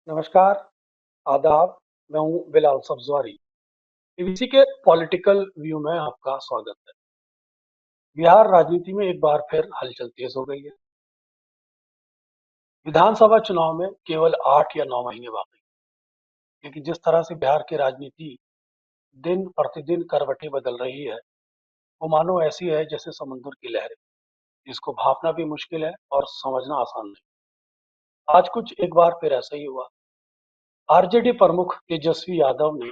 नमस्कार, आदाब। मैं हूँ बिलाल सब्ज़वारी। पीबीसी के पॉलिटिकल व्यू में आपका स्वागत है। बिहार राजनीति में एक बार फिर हलचल तेज हो गई है। विधानसभा चुनाव में केवल 8 या 9 महीने बाकी हैं, लेकिन जिस तरह से बिहार की राजनीति दिन प्रतिदिन करवटें बदल रही है, वो मानो ऐसी है जैसे समुद्र की लहरें, जिसको भांपना भी मुश्किल है और समझना आसान नहीं। आज कुछ एक बार फिर ऐसा ही हुआ। आरजेडी प्रमुख तेजस्वी यादव ने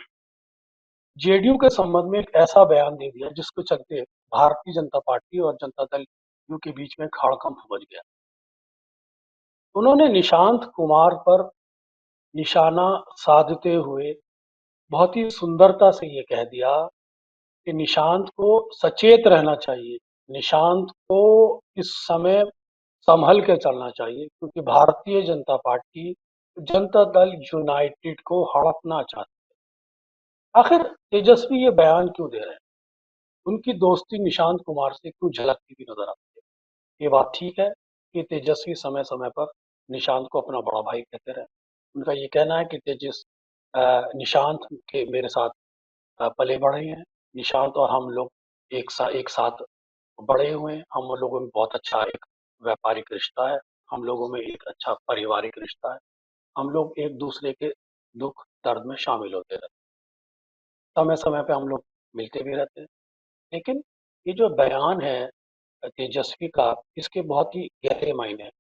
जेडीयू के संबंध में एक ऐसा बयान दे दिया जिसके चलते भारतीय जनता पार्टी और जनता दल यू के बीच में खड़कंप मच गया। उन्होंने निशांत कुमार पर निशाना साधते हुए बहुत ही सुंदरता से ये कह दिया कि निशांत को सचेत रहना चाहिए, निशांत को इस समय संभल के चलना चाहिए, क्योंकि भारतीय जनता पार्टी जनता दल यूनाइटेड को हड़पना चाहती है। आखिर तेजस्वी ये बयान क्यों दे रहे हैं? उनकी दोस्ती निशांत कुमार से क्यों झलकती हुई नजर आती है? ये बात ठीक है कि तेजस्वी समय समय पर निशांत को अपना बड़ा भाई कहते रहे। उनका ये कहना है कि निशांत के मेरे साथ पले बढ़े हैं। निशांत और हम लोग एक साथ बड़े हुए हैं। हम लोगों में बहुत अच्छा एक व्यापारिक रिश्ता है। हम लोगों में एक अच्छा पारिवारिक रिश्ता है। हम लोग एक दूसरे के दुख दर्द में शामिल होते रहते हैं। समय समय पे हम लोग मिलते भी रहते हैं। लेकिन ये जो बयान है तेजस्वी का, इसके बहुत ही गहरे मायने हैं।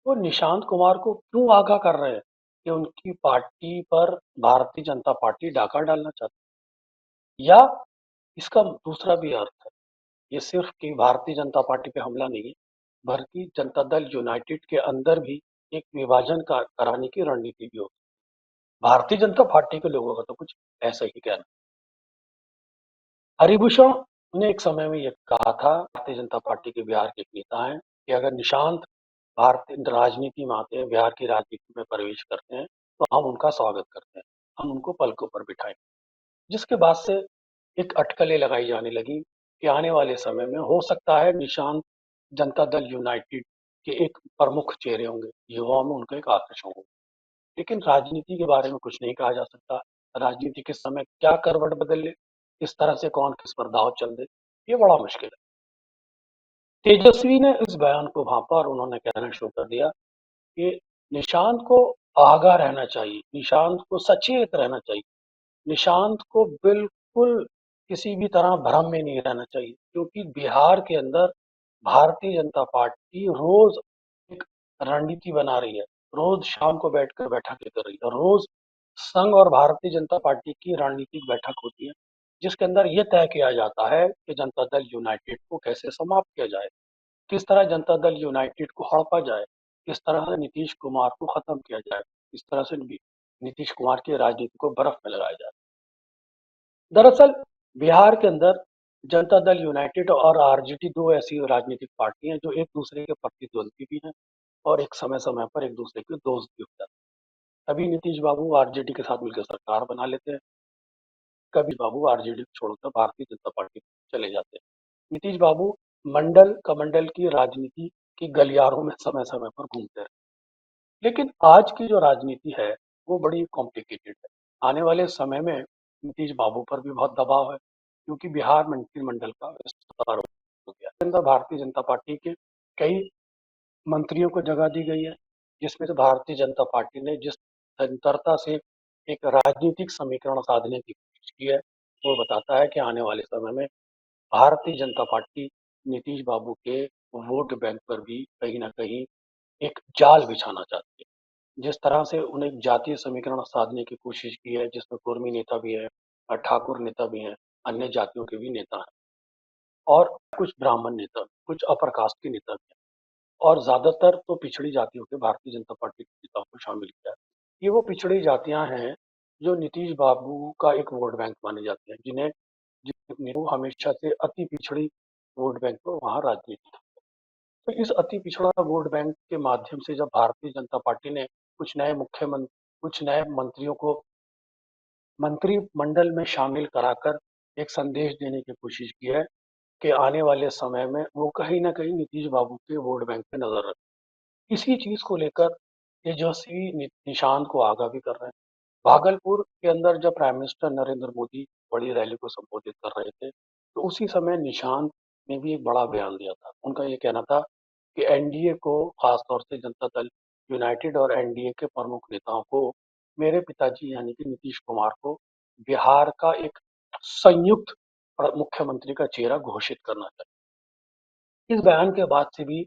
वो निशांत कुमार को क्यों आगाह कर रहे हैं कि उनकी पार्टी पर भारतीय जनता पार्टी डाका डालना चाहती है? या इसका दूसरा भी अर्थ है? ये सिर्फ कि भारतीय जनता पार्टी पे हमला नहीं है, बल्कि जनता दल यूनाइटेड के अंदर भी एक विभाजन का कराने की रणनीति भी होगी। भारतीय जनता पार्टी के लोगों का तो कुछ ऐसा ही कहना। हरिभूषण ने एक समय में ये कहा था, भारतीय जनता पार्टी के बिहार के एक नेता हैं, कि अगर निशांत भारतीय राजनीति में आते हैं, बिहार की राजनीति में प्रवेश करते हैं, तो हम उनका स्वागत करते हैं, हम उनको पलकों पर बिठाएंगे। जिसके बाद से एक अटकलें लगाई जाने लगी कि आने वाले समय में हो सकता है निशांत जनता दल यूनाइटेड के एक प्रमुख चेहरे होंगे, युवाओं में उनका एक आकर्षण होगा। लेकिन राजनीति के बारे में कुछ नहीं कहा जा सकता। राजनीति के समय क्या करवट बदल ले, किस तरह से कौन किस पर दांव चल दे, ये बड़ा मुश्किल है। तेजस्वी ने इस बयान को भांपा और उन्होंने कहना शुरू कर दिया कि निशांत को आगाह रहना चाहिए, निशांत को सचेत रहना चाहिए, निशांत को बिल्कुल किसी भी तरह भ्रम में नहीं रहना चाहिए, क्योंकि बिहार के अंदर भारतीय जनता पार्टी रोज एक रणनीति बना रही है। रोज शाम को बैठकर बैठकें कर रही है। रोज संघ और भारतीय जनता पार्टी की रणनीतिक बैठक होती है, जिसके अंदर यह तय किया जाता है कि जनता दल यूनाइटेड को कैसे समाप्त किया जाए, किस तरह जनता दल यूनाइटेड को हड़पा जाए, किस तरह से नीतीश कुमार को खत्म किया जाए, किस तरह से नीतीश कुमार की राजनीति को बर्फ में लगाया जाए। दरअसल बिहार के अंदर जनता दल यूनाइटेड और आरजेडी दो ऐसी राजनीतिक पार्टी हैं जो एक दूसरे के प्रतिद्वंदी भी हैं और एक समय समय पर एक दूसरे के दोस्त भी होते हैं। कभी नीतीश बाबू आरजेडी के साथ मिलकर सरकार बना लेते हैं, कभी बाबू आरजेडी को छोड़कर भारतीय जनता पार्टी चले जाते हैं। नीतीश बाबू मंडल कमंडल की राजनीति की गलियारों में समय समय पर घूमते हैं। लेकिन आज की जो राजनीति है वो बड़ी कॉम्प्लिकेटेड है। आने वाले समय में नीतीश बाबू पर भी बहुत दबाव है, क्योंकि बिहार मंत्रिमंडल का विस्तार हो गया। इसके अंदर भारतीय जनता पार्टी के कई मंत्रियों को जगह दी गई है, जिसमें से भारतीय जनता पार्टी ने जिस तंत्रता से एक राजनीतिक समीकरण साधने की कोशिश की है, वो बताता है कि आने वाले समय में भारतीय जनता पार्टी नीतीश बाबू के वोट बैंक पर भी कहीं ना कहीं एक जाल बिछाना चाहती है। जिस तरह से उन्हें जातीय समीकरण साधने की कोशिश की है, जिसमें कुर्मी नेता भी है, ठाकुर नेता भी हैं, अन्य जातियों के भी नेता हैं और कुछ ब्राह्मण नेता, कुछ अपर कास्ट के नेता भी हैं, और ज्यादातर तो पिछड़ी जातियों के भारतीय जनता पार्टी के नेताओं को शामिल किया है। ये वो पिछड़ी जातियां हैं जो नीतीश बाबू का एक वोट बैंक माने जाते हैं, जिन्हें वो हमेशा से अति पिछड़ी वोट बैंक को वहां राजनीति। तो इस अति पिछड़ा वोट बैंक के माध्यम से जब भारतीय जनता पार्टी ने कुछ नए मंत्रियों को मंत्रिमंडल में शामिल कराकर एक संदेश देने की कोशिश की है कि आने वाले समय में वो कहीं ना कहीं नीतीश बाबू के वोट बैंक पे नजर रखें। इसी चीज को लेकर तेजस्वी निशांत को आगाह भी कर रहे हैं। भागलपुर के अंदर जब प्राइम मिनिस्टर नरेंद्र मोदी बड़ी रैली को संबोधित कर रहे थे, तो उसी समय निशांत ने भी एक बड़ा बयान दिया था। उनका ये कहना था कि एनडीए को, खासतौर से जनता दल यूनाइटेड और एनडीए के प्रमुख नेताओं को, मेरे पिताजी यानी कि नीतीश कुमार को बिहार का एक संयुक्त मुख्यमंत्री का चेहरा घोषित करना चाहिए। इस बयान के बाद से भी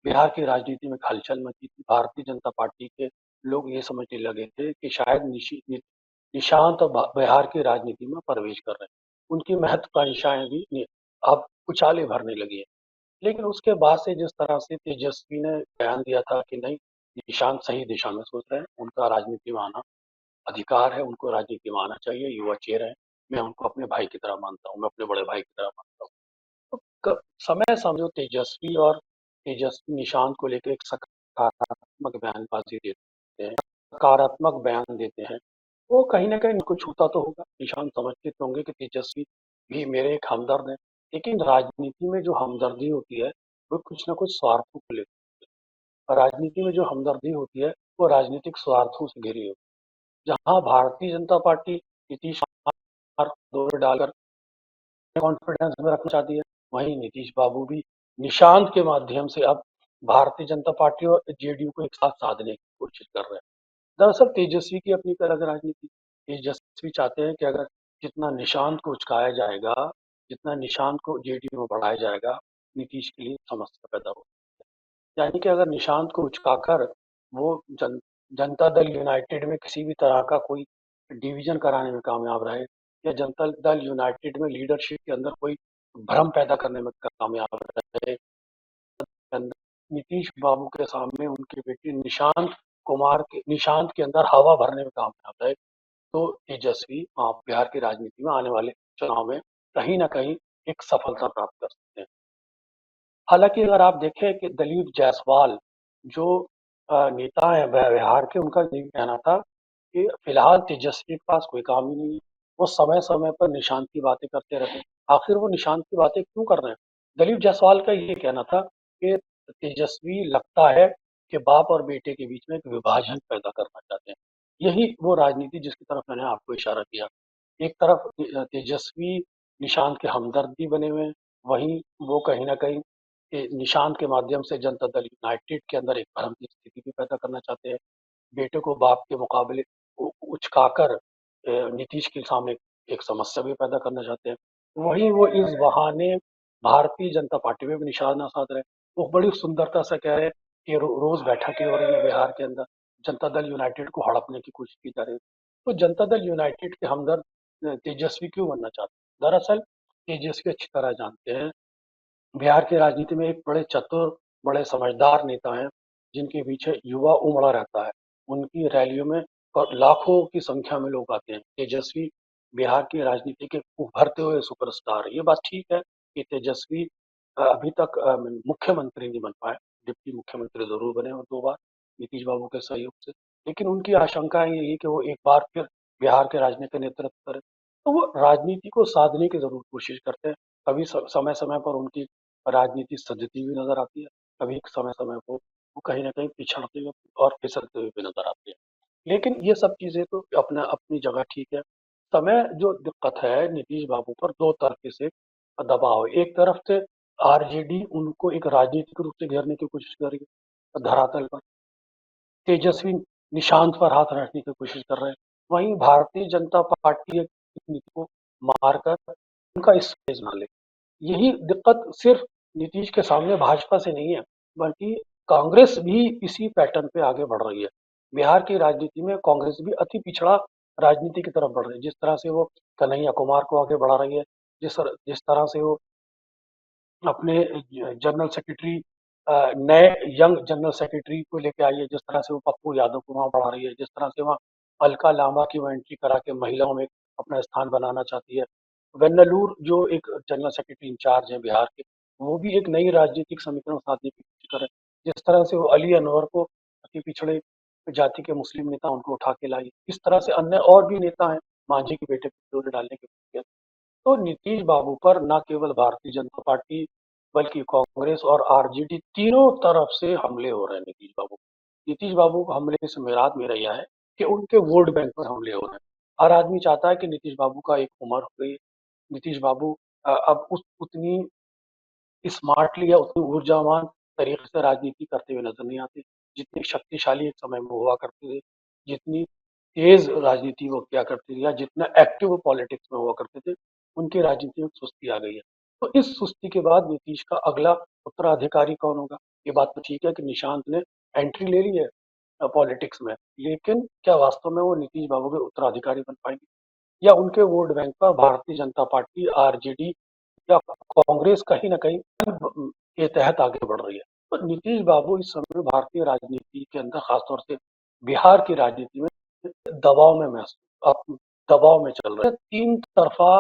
बिहार की राजनीति में हलचल मची थी। भारतीय जनता पार्टी के लोग ये समझने लगे थे कि शायद निशांत अब बिहार की राजनीति में प्रवेश कर रहे हैं। उनकी महत्वाकांक्षाएं भी अब उछाले भरने लगी है। लेकिन उसके बाद से जिस तरह से तेजस्वी ने बयान दिया था कि नहीं, निशांत सही दिशा में सोच रहे हैं, उनका राजनीति में आना अधिकार है, उनको राजनीति में आना चाहिए, युवा चेहरा है, मैं उनको अपने भाई की तरह मानता हूँ, मैं अपने बड़े भाई की तरह मानता हूँ। तो समय समय जो तेजस्वी निशांत को लेकर एक सकारात्मक बयानबाजी देते हैं, सकारात्मक बयान देते हैं, वो कहीं ना कहीं उनको छूता तो होगा। निशांत समझते तो होंगे कि तेजस्वी भी मेरे एक हमदर्द है, लेकिन राजनीति में जो हमदर्दी होती है वो कुछ ना कुछ स्वार्थों को लेकर, राजनीति में जो हमदर्दी होती है वो राजनीतिक स्वार्थों से घिरी होती है। जहाँ भारतीय जनता पार्टी नीतीश कुमार दौरे डालकर कॉन्फिडेंस में रखना चाहती है, वहीं नीतीश बाबू भी निशांत के माध्यम से अब भारतीय जनता पार्टी और जेडीयू को एक साथ साधने की कोशिश कर रहे हैं। दरअसल तेजस्वी की अपनी एक अलग राजनीति। तेजस्वी चाहते हैं कि अगर जितना निशांत को उचकाया जाएगा, जितना निशांत को जेडीयू में बढ़ाया जाएगा, नीतीश के लिए समस्या पैदा हो। यानी कि अगर निशांत को उचकाकर वो जनता दल यूनाइटेड में किसी भी तरह का कोई डिवीजन कराने में कामयाब रहे, या जनता दल यूनाइटेड में लीडरशिप के अंदर कोई भ्रम पैदा करने में कामयाब रहे, नीतीश बाबू के सामने उनके बेटे निशांत के अंदर हवा भरने में कामयाब रहे, तो तेजस्वी बिहार की राजनीति में आने वाले चुनाव में कहीं ना कहीं एक सफलता प्राप्त कर सकते हैं। हालांकि अगर आप देखें कि दलीप जायसवाल जो नेता है बिहार के, उनका ये कहना था कि फिलहाल तेजस्वी के पास कोई काम ही नहीं है, वो समय समय पर निशांत की बातें करते रहते हैं। आखिर वो निशांत की बातें क्यों कर रहे हैं? दलीप जायसवाल का ये कहना था कि तेजस्वी लगता है कि बाप और बेटे के बीच में एक विभाजन पैदा करना चाहते हैं। यही वो राजनीति जिसकी तरफ मैंने आपको इशारा किया। एक तरफ तेजस्वी निशांत के हमदर्द भी बने हुए हैं, वहीं वो कहीं ना कहीं निशांत के माध्यम से जनता दल यूनाइटेड के अंदर एक भ्रम की स्थिति भी पैदा करना चाहते हैं। बेटे को बाप के मुकाबले उचकाकर नीतीश के सामने एक समस्या भी पैदा करना चाहते हैं। वहीं वो इस बहाने भारतीय जनता पार्टी में भी निशाना साध रहे हैं। वो बड़ी सुंदरता से कह रहे हैं कि रोज बैठकें हो रही है बिहार के अंदर, जनता दल यूनाइटेड को हड़पने की कोशिश की जा रही है। तो जनता दल यूनाइटेड के हमदर्द तेजस्वी क्यों बनना चाहते हैं? दरअसल तेजस्वी अच्छी तरह जानते हैं बिहार की राजनीति में एक बड़े चतुर, बड़े समझदार नेता हैं, जिनके पीछे युवा उमड़ा रहता है। उनकी रैलियों में लाखों की संख्या में लोग आते हैं। तेजस्वी बिहार की राजनीति के उभरते हुए सुपरस्टार है। ये बात ठीक है कि तेजस्वी अभी तक मुख्यमंत्री नहीं बन पाए, डिप्टी मुख्यमंत्री जरूर बने और 2 बार नीतीश बाबू के सहयोग से। लेकिन उनकी आशंकाएं यही कि वो एक बार फिर बिहार के राजनीति का नेतृत्व करें। तो वो राजनीति को साधने की जरूर कोशिश करते हैं। कभी समय समय पर उनकी राजनीति सजती हुई नजर आती है, कभी समय समय पर वो कहीं ना कहीं पिछड़ते हुए और फिसलते हुए भी नजर आती है। लेकिन ये सब चीजें तो अपना अपनी जगह ठीक है। समय जो दिक्कत है नीतीश बाबू पर, दो तरीके से दबाव है। एक तरफ से आरजेडी उनको एक राजनीतिक रूप से घेरने की कोशिश कर रही है धरातल पर, तेजस्वी निशांत पर हाथ रखने की कोशिश कर रहे हैं। वहीं भारतीय जनता पार्टी एक नीति को मारकर उनका स्पेस बना ले। यही दिक्कत सिर्फ नीतीश के सामने भाजपा से नहीं है, बल्कि कांग्रेस भी इसी पैटर्न पे आगे बढ़ रही है। बिहार की राजनीति में कांग्रेस भी अति पिछड़ा राजनीति की तरफ बढ़ रही है। जिस तरह से वो कन्हैया कुमार को आगे बढ़ा रही है, जिस तरह से वो अपने जनरल सेक्रेटरी नए यंग जनरल सेक्रेटरी को लेके आई है, जिस तरह से वो पप्पू यादव को वहां बढ़ा रही है, जिस तरह से वहाँ अलका लांबा की वो एंट्री करा के महिलाओं में अपना स्थान बनाना चाहती है। वेन्नलूर जो एक जनरल सेक्रेटरी इंचार्ज है बिहार के, वो भी एक नई राजनीतिक समीकरण साधने की कोशिश कर रहे हैं। जिस तरह से वो अली अनवर को अति पिछड़े जाति के मुस्लिम नेता उनको उठा के लाई, इस तरह से अन्य और भी नेता हैं मांझी के बेटे को जोड़े डालने की कोशिश। तो नीतीश बाबू पर न केवल भारतीय जनता पार्टी बल्कि कांग्रेस और आरजेडी तीनों तरफ से हमले हो रहे हैं नीतीश बाबू। नीतीश बाबू को हमले से मुराद मेरा यह है कि उनके वोट बैंक पर हमले हो रहे हैं। हर आदमी चाहता है कि नीतीश बाबू का एक उम्र हो गई, नीतीश बाबू अब उस उतनी स्मार्टली या उतनी ऊर्जावान तरीके से राजनीति करते हुए नजर नहीं आते, जितनी शक्तिशाली एक समय में हुआ करते थे, जितनी तेज राजनीति वो किया करते थे या जितना एक्टिव पॉलिटिक्स में हुआ करते थे, उनकी राजनीति में सुस्ती आ गई है। तो इस सुस्ती के बाद नीतीश का अगला उत्तराधिकारी कौन होगा? ये बात तो ठीक है कि निशांत ने एंट्री ले ली है पॉलिटिक्स में, लेकिन क्या वास्तव में वो नीतीश बाबू के उत्तराधिकारी बन पाएंगे, या उनके वोट बैंक पर भारतीय जनता पार्टी, आरजेडी या कांग्रेस कहीं ना कहीं के तहत आगे बढ़ रही है? तो नीतीश बाबू इस समय भारतीय राजनीति के अंदर, खासतौर से बिहार की राजनीति में दबाव में दबाव में चल रहे हैं। तीन तरफा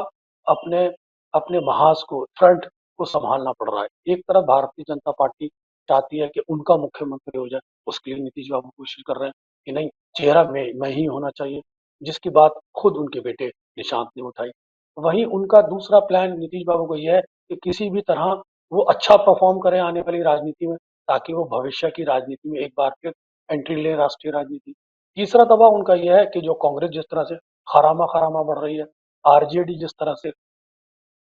अपने अपने महाज को, फ्रंट को संभालना पड़ रहा है। एक तरफ भारतीय जनता पार्टी चाहती है कि उनका मुख्यमंत्री हो जाए, उसके लिए नीतीश बाबू कोशिश कर रहे हैं कि नहीं, चेहरा मैं ही होना चाहिए, जिसकी बात खुद उनके बेटे निशांत ने उठाई। वहीं उनका दूसरा प्लान नीतीश बाबू को यह है कि किसी भी तरह वो अच्छा परफॉर्म करें आने वाली राजनीति में, ताकि वो भविष्य की राजनीति में एक बार फिर एंट्री ले, राष्ट्रीय राजनीति। तीसरा दबाव उनका यह है कि जो कांग्रेस जिस तरह से खरामा खरामा बढ़ रही है, आरजेडी जिस तरह से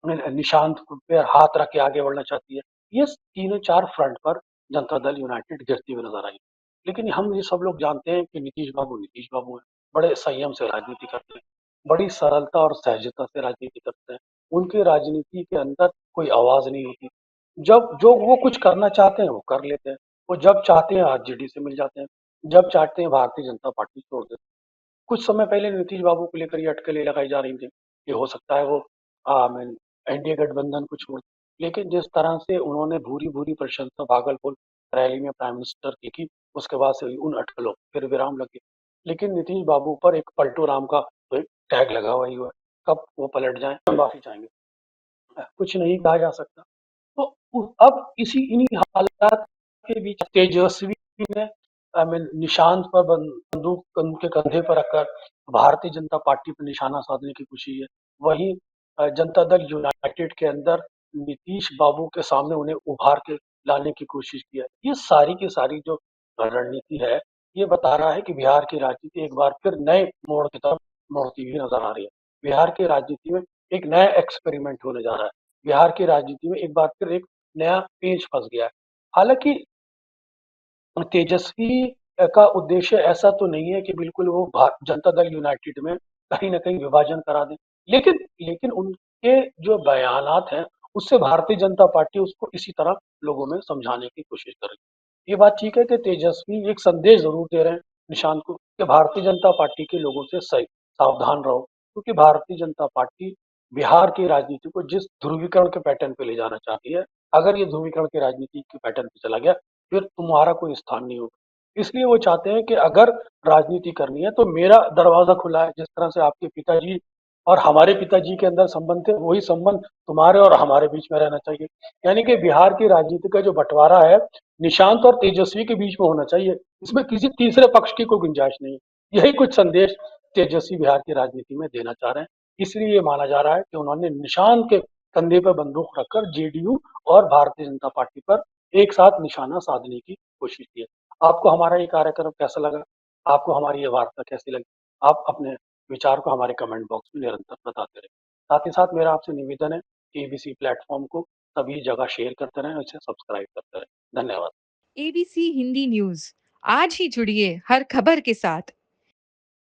निशांत पे हाथ रख के आगे बढ़ना चाहती है, ये तीनों चार फ्रंट पर जनता दल यूनाइटेड गिरती हुई नजर आई। लेकिन हम ये सब लोग जानते हैं कि नीतीश बाबू हैं, बड़े संयम से राजनीति करते हैं, बड़ी सरलता और सहजता से राजनीति करते हैं। उनकी राजनीति के अंदर कोई आवाज नहीं होती। जब जो वो कुछ करना चाहते हैं वो कर लेते हैं। वो जब चाहते हैं आरजेडी से मिल जाते हैं, जब चाहते हैं भारतीय जनता पार्टी छोड़ देते हैं। कुछ समय पहले नीतीश बाबू को लेकर ये अटकलें लगाई जा रही थी कि हो सकता है वो मैं एनडीए गठबंधन को छोड़ दें। लेकिन जिस तरह से उन्होंने भूरी भूरी प्रशंसा भागलपुर रैली में प्राइम मिनिस्टर की, उसके बाद से उन अटकलों को फिर विराम लगे। लेकिन नीतीश बाबू पर एक पलटू राम का तो एक टैग लगा हुआ ही हुआ है। कब वो पलट जाए, माफी चाहेंगे, कुछ नहीं कहा जा सकता। तो अब इसी इन्हीं हालात के बीच तेजस्वी ने निशांत पर बंदूक उनके कंधे पर रखकर भारतीय जनता पार्टी पर निशाना साधने की कोशिश है। वहीं जनता दल यूनाइटेड के अंदर नीतीश बाबू के सामने उन्हें उभार के लाने की कोशिश की है। ये सारी की सारी जो रणनीति है, ये बता रहा है कि बिहार की राजनीति एक बार फिर नए मोड़ की तरफ मुड़ती हुई नजर आ रही है। बिहार की राजनीति में एक नया एक्सपेरिमेंट होने जा रहा है। बिहार की राजनीति में एक बार फिर एक नया पेज फंस गया है। हालांकि तेजस्वी का उद्देश्य ऐसा तो नहीं है कि बिल्कुल वो जनता दल यूनाइटेड में कहीं ना कहीं विभाजन करा दें, लेकिन लेकिन उनके जो बयानात हैं, उससे भारतीय जनता पार्टी उसको इसी तरह लोगों में समझाने की कोशिश कर रही है। ये बात ठीक है कि तेजस्वी एक संदेश जरूर दे रहे हैं निशांत को कि भारतीय जनता पार्टी के लोगों से सही सावधान रहो, क्योंकि भारतीय जनता पार्टी बिहार की राजनीति को जिस ध्रुवीकरण के पैटर्न पे ले जाना चाहती है, अगर ये ध्रुवीकरण की राजनीति के पैटर्न पे चला गया, फिर तुम्हारा कोई स्थान नहीं होगा। इसलिए वो चाहते हैं कि अगर राजनीति करनी है तो मेरा दरवाजा खुला है। जिस तरह से आपके पिताजी और हमारे पिताजी के अंदर संबंध थे, वही संबंध तुम्हारे और हमारे बीच में रहना चाहिए। यानी कि बिहार की राजनीति का जो बंटवारा है, निशांत और तेजस्वी के बीच में होना चाहिए। इसमें किसी तीसरे पक्ष की कोई गुंजाइश नहीं है। यही कुछ संदेश तेजस्वी बिहार की राजनीति में देना चाह रहे हैं। इसलिए ये माना जा रहा है कि उन्होंने निशांत के कंधे पर बंदूक रखकर जेडीयू और भारतीय जनता पार्टी पर एक साथ निशाना साधने की कोशिश की है। आपको हमारा ये कार्यक्रम कैसा लगा? आपको हमारी ये वार्ता कैसी लगी? आप अपने विचार को हमारे कमेंट बॉक्स में निरंतर बताते रहें। साथ ही साथ मेरा आपसे निवेदन है कि एबीसी प्लेटफॉर्म को सभी जगह शेयर करते रहें और इसे सब्सक्राइब करते रहें। धन्यवाद। एबीसी हिंदी न्यूज आज ही जुड़िए हर खबर के साथ